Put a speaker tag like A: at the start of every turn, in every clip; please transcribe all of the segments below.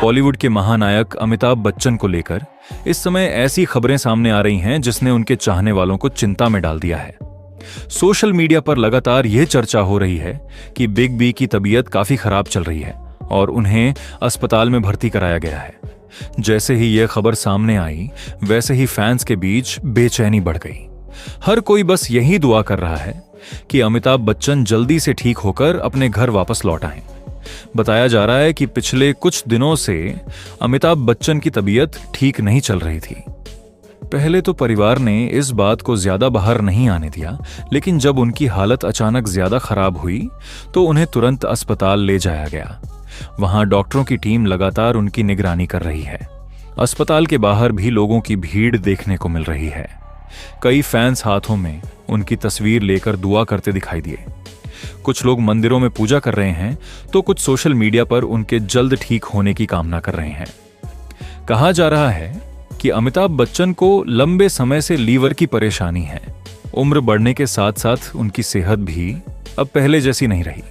A: बॉलीवुड के महानायक अमिताभ बच्चन को लेकर इस समय ऐसी खबरें सामने आ रही हैं जिसने उनके चाहने वालों को चिंता में डाल दिया है। सोशल मीडिया पर लगातार यह चर्चा हो रही है कि बिग बी की तबीयत काफी खराब चल रही है और उन्हें अस्पताल में भर्ती कराया गया है। जैसे ही यह खबर सामने आई, वैसे ही फैंस के बीच बेचैनी बढ़ गई। हर कोई बस यही दुआ कर रहा है कि अमिताभ बच्चन जल्दी से ठीक होकर अपने घर वापस लौट आएं। बताया जा रहा है कि पिछले कुछ दिनों से अमिताभ बच्चन की तबीयत ठीक नहीं चल रही थी। पहले तो परिवार ने इस बात को ज्यादा बाहर नहीं आने दिया, लेकिन जब उनकी हालत अचानक ज्यादा खराब हुई तो उन्हें तुरंत अस्पताल ले जाया गया। वहां डॉक्टरों की टीम लगातार उनकी निगरानी कर रही है। अस्पताल के बाहर भी लोगों की भीड़ देखने को मिल रही है। कई फैंस हाथों में उनकी तस्वीर लेकर दुआ करते दिखाई दिए। कुछ लोग मंदिरों में पूजा कर रहे हैं तो कुछ सोशल मीडिया पर उनके जल्द ठीक होने की कामना कर रहे हैं। कहा जा रहा है कि अमिताभ बच्चन को लंबे समय से लीवर की परेशानी है। उम्र बढ़ने के साथ साथ उनकी सेहत भी अब पहले जैसी नहीं रही।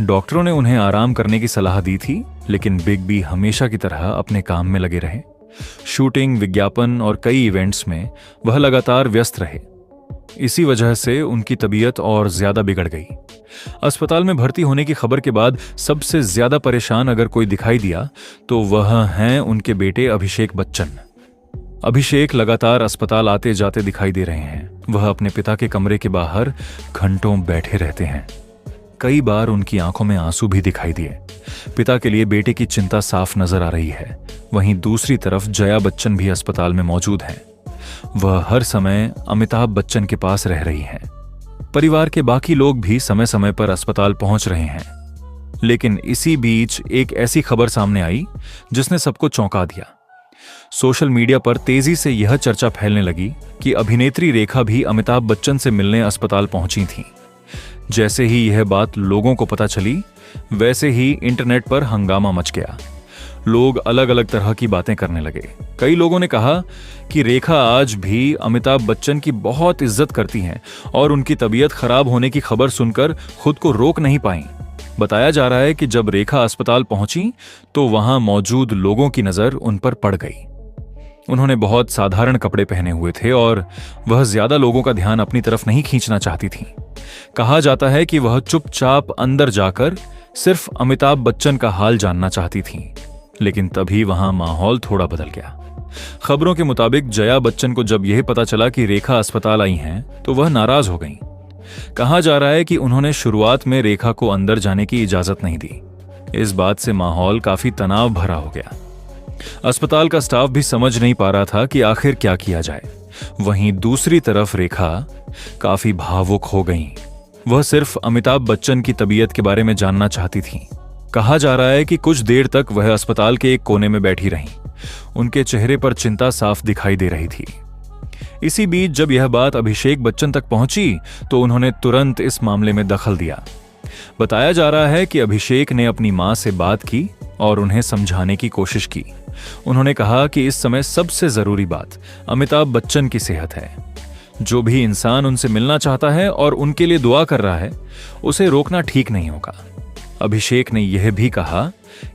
A: डॉक्टरों ने उन्हें आराम करने की सलाह दी थी, लेकिन बिग बी हमेशा की तरह अपने काम में लगे रहे। शूटिंग, विज्ञापन और कई इवेंट्स में वह लगातार व्यस्त रहे। इसी वजह से उनकी तबीयत और ज्यादा बिगड़ गई। अस्पताल में भर्ती होने की खबर के बाद सबसे ज्यादा परेशान अगर कोई दिखाई दिया तो वह हैं उनके बेटे अभिषेक बच्चन। अभिषेक लगातार अस्पताल आते जाते दिखाई दे रहे हैं। वह अपने पिता के कमरे के बाहर घंटों बैठे रहते हैं। कई बार उनकी आंखों में आंसू भी दिखाई दिए। पिता के लिए बेटे की चिंता साफ नजर आ रही है। वहीं दूसरी तरफ जया बच्चन भी अस्पताल में मौजूद है। वह हर समय अमिताभ बच्चन के पास रह रही हैं। परिवार के बाकी लोग भी समय समय पर अस्पताल पहुंच रहे हैं। लेकिन इसी बीच एक ऐसी खबर सामने आई जिसने सबको चौंका दिया। सोशल मीडिया पर तेजी से यह चर्चा फैलने लगी कि अभिनेत्री रेखा भी अमिताभ बच्चन से मिलने अस्पताल पहुंची थीं। जैसे ही यह बात लोगों को पता चली, वैसे ही इंटरनेट पर हंगामा मच गया। लोग अलग अलग तरह की बातें करने लगे। कई लोगों ने कहा कि रेखा आज भी अमिताभ बच्चन की बहुत इज्जत करती हैं और उनकी तबीयत खराब होने की खबर सुनकर खुद को रोक नहीं पाईं। बताया जा रहा है कि जब रेखा अस्पताल पहुंची तो वहां मौजूद लोगों की नजर उन पर पड़ गई। उन्होंने बहुत साधारण कपड़े पहने हुए थे और वह ज्यादा लोगों का ध्यान अपनी तरफ नहीं खींचना चाहती थीं। कहा जाता है कि वह चुपचाप अंदर जाकर सिर्फ अमिताभ बच्चन का हाल जानना चाहती थीं। लेकिन तभी वहां माहौल थोड़ा बदल गया। खबरों के मुताबिक जया बच्चन को जब यह पता चला कि रेखा अस्पताल आई हैं, तो वह नाराज हो गईं। कहा जा रहा है कि उन्होंने शुरुआत में रेखा को अंदर जाने की इजाजत नहीं दी। इस बात से माहौल काफी तनाव भरा हो गया। अस्पताल का स्टाफ भी समझ नहीं पा रहा था कि आखिर क्या किया जाए। वहीं दूसरी तरफ रेखा काफी भावुक हो गईं। वह सिर्फ अमिताभ बच्चन की तबीयत के बारे में जानना चाहती थीं। कहा जा रहा है कि कुछ देर तक वह अस्पताल के एक कोने में बैठी रहीं। उनके चेहरे पर चिंता साफ दिखाई दे रही थी। इसी बीच जब यह बात अभिषेक बच्चन तक पहुंची तो उन्होंने तुरंत इस मामले में दखल दिया। बताया जा रहा है कि अभिषेक ने अपनी मां से बात की और उन्हें समझाने की कोशिश की। उन्होंने कहा कि इस समय सबसे जरूरी बात अमिताभ बच्चन की सेहत है। जो भी इंसान उनसे मिलना चाहता है और उनके लिए दुआ कर रहा है, उसे रोकना ठीक नहीं होगा। अभिषेक ने यह भी कहा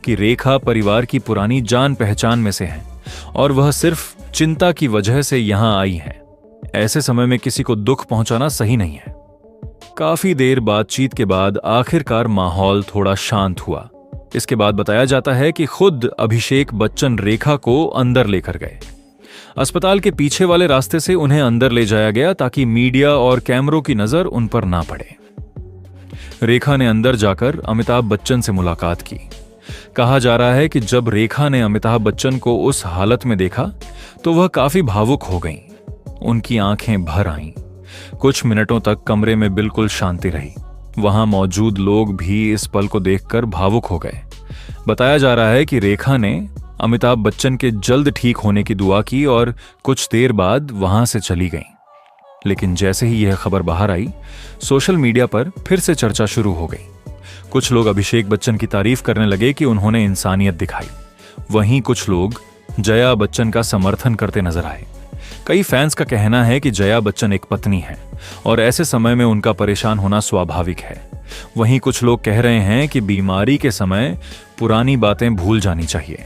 A: कि रेखा परिवार की पुरानी जान पहचान में से है और वह सिर्फ चिंता की वजह से यहां आई है। ऐसे समय में किसी को दुख पहुंचाना सही नहीं है। काफी देर बातचीत के बाद आखिरकार माहौल थोड़ा शांत हुआ। इसके बाद बताया जाता है कि खुद अभिषेक बच्चन रेखा को अंदर लेकर गए। अस्पताल के पीछे वाले रास्ते से उन्हें अंदर ले जाया गया ताकि मीडिया और कैमरों की नजर उन पर ना पड़े। रेखा ने अंदर जाकर अमिताभ बच्चन से मुलाकात की। कहा जा रहा है कि जब रेखा ने अमिताभ बच्चन को उस हालत में देखा तो वह काफी भावुक हो गईं। उनकी आंखें भर आईं। कुछ मिनटों तक कमरे में बिल्कुल शांति रही। वहां मौजूद लोग भी इस पल को देखकर भावुक हो गए। बताया जा रहा है कि रेखा ने अमिताभ बच्चन के जल्द ठीक होने की दुआ की और कुछ देर बाद वहां से चली गईं। लेकिन जैसे ही यह खबर बाहर आई, सोशल मीडिया पर फिर से चर्चा शुरू हो गई। कुछ लोग अभिषेक बच्चन की तारीफ करने लगे कि उन्होंने इंसानियत दिखाई। वहीं कुछ लोग जया बच्चन का समर्थन करते नजर आए। कई फैंस का कहना है कि जया बच्चन एक पत्नी है और ऐसे समय में उनका परेशान होना स्वाभाविक है। वहीं कुछ लोग कह रहे हैं कि बीमारी के समय पुरानी बातें भूल जानी चाहिए।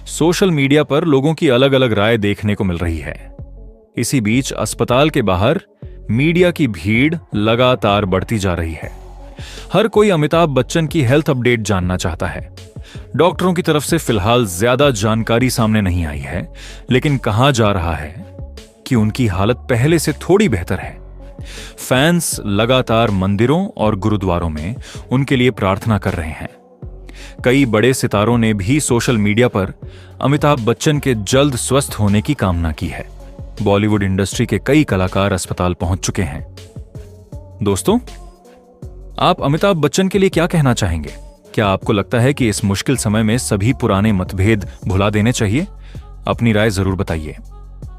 A: सोशल मीडिया पर लोगों की अलग अलग राय देखने को मिल रही है। इसी बीच अस्पताल के बाहर मीडिया की भीड़ लगातार बढ़ती जा रही है। हर कोई अमिताभ बच्चन की हेल्थ अपडेट जानना चाहता है। डॉक्टरों की तरफ से फिलहाल ज्यादा जानकारी सामने नहीं आई है, लेकिन कहा जा रहा है कि उनकी हालत पहले से थोड़ी बेहतर है। फैंस लगातार मंदिरों और गुरुद्वारों में उनके लिए प्रार्थना कर रहे हैं। कई बड़े सितारों ने भी सोशल मीडिया पर अमिताभ बच्चन के जल्द स्वस्थ होने की कामना की है। बॉलीवुड इंडस्ट्री के कई कलाकार अस्पताल पहुंच चुके हैं। दोस्तों, आप अमिताभ बच्चन के लिए क्या कहना चाहेंगे? क्या आपको लगता है कि इस मुश्किल समय में सभी पुराने मतभेद भुला देने चाहिए? अपनी राय जरूर बताइए।